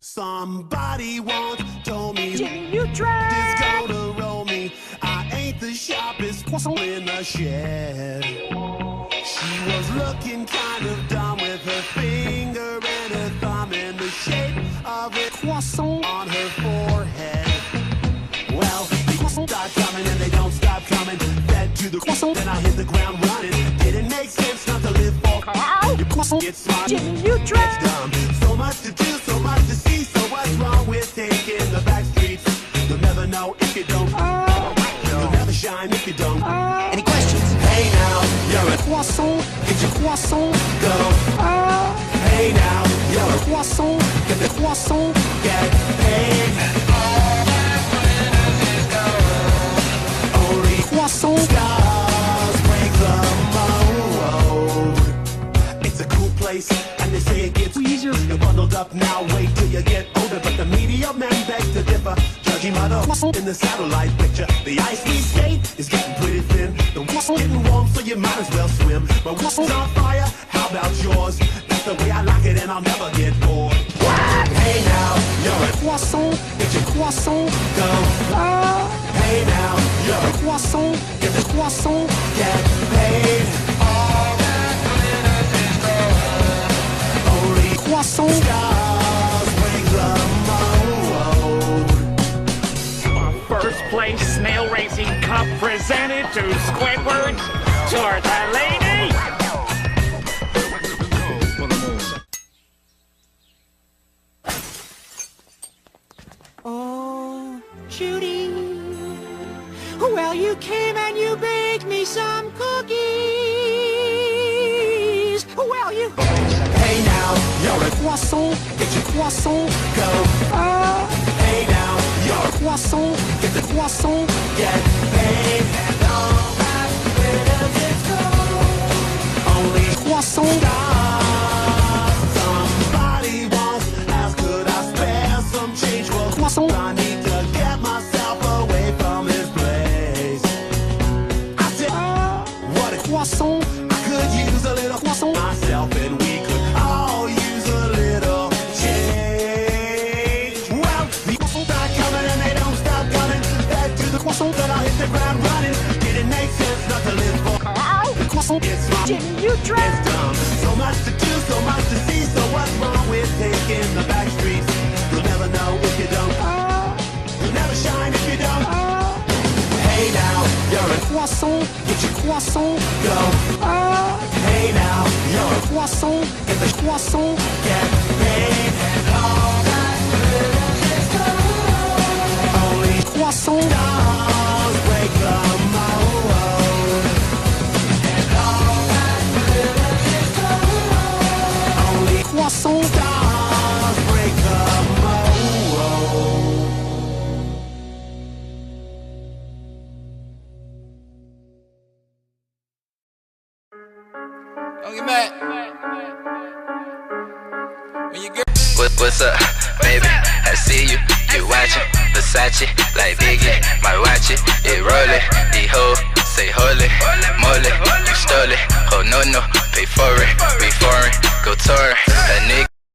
Somebody once told me Jimmy Neutron is gonna roll me. I ain't the sharpest in the shed. She was looking kind of dumb with her finger and her thumb in the shape of a croissant on her forehead. Well, the croissant start coming and they don't stop coming. Fed to the croissant, then I hit the ground running. Didn't make sense not to live for. Your croissant gets smart, Jimmy Neutron. it's dumb. So much to do, so much to see. So what's wrong with taking the back streets? You'll never know if you don't. You'll never shine if you don't. Any questions? Hey now, you're a Croissant, get your croissant, go. Hey now, you're a croissant, get the croissant, get paid. Only croissant. stars break the mold. It's a cool place, and they say it gets Weezer. You're bundled up now, wait till you get older. But the media men beg to differ, judging by the in the satellite picture. The ice we skate is getting pretty thin. The water's getting warm, so you might as well swim. My water's on fire, how about yours? That's the way I like it, and I'll never get bored. Hey now, you're a Croissant, get your croissant, go. Hey now, you're a croissant, get the croissant, get paid. Only croissant. stars break the mold. First place snail racing cup presented to Squidward, George Lady. Oh, Judy. Well, you came and you baked me some cookies. Well, you Hey now, you're a croissant, get your croissant, go. Hey now, you're a croissant, get the croissant, get paid. And all that glitters is gold. Only croissant. stars. Somebody once asked, could I spare some change? Well, Croissant. I need to get myself away from this place. I said, what a Croissant, I could use a little Croissant. myself, and we could all use a little change. Well, the croissants are coming and they don't stop coming. Back to the croissant, then I'll hit the ground running. Didn't make sense not to live for. croissant. It's smart, Jimmy Neutron. it's dumb. So much to do, so much to see. So what's wrong with taking the back streets? You'll never know if you don't. You'll never shine if you don't. Hey now, you're a Croissant, get your croissant, go. Hey now, you're a croissant, get the croissant, get paid. And all that glitters is gold. Only croissant, stars break the mold. And all that glitters is gold. Only croissant. stars break the mold. Don't get mad. When you get what's up, baby? I see you, you watching Versace like Biggie. My watch it rollin'. The hoe say holy, moly, you stole it. Oh no, pay for it, be foreign, go touring. A nigga.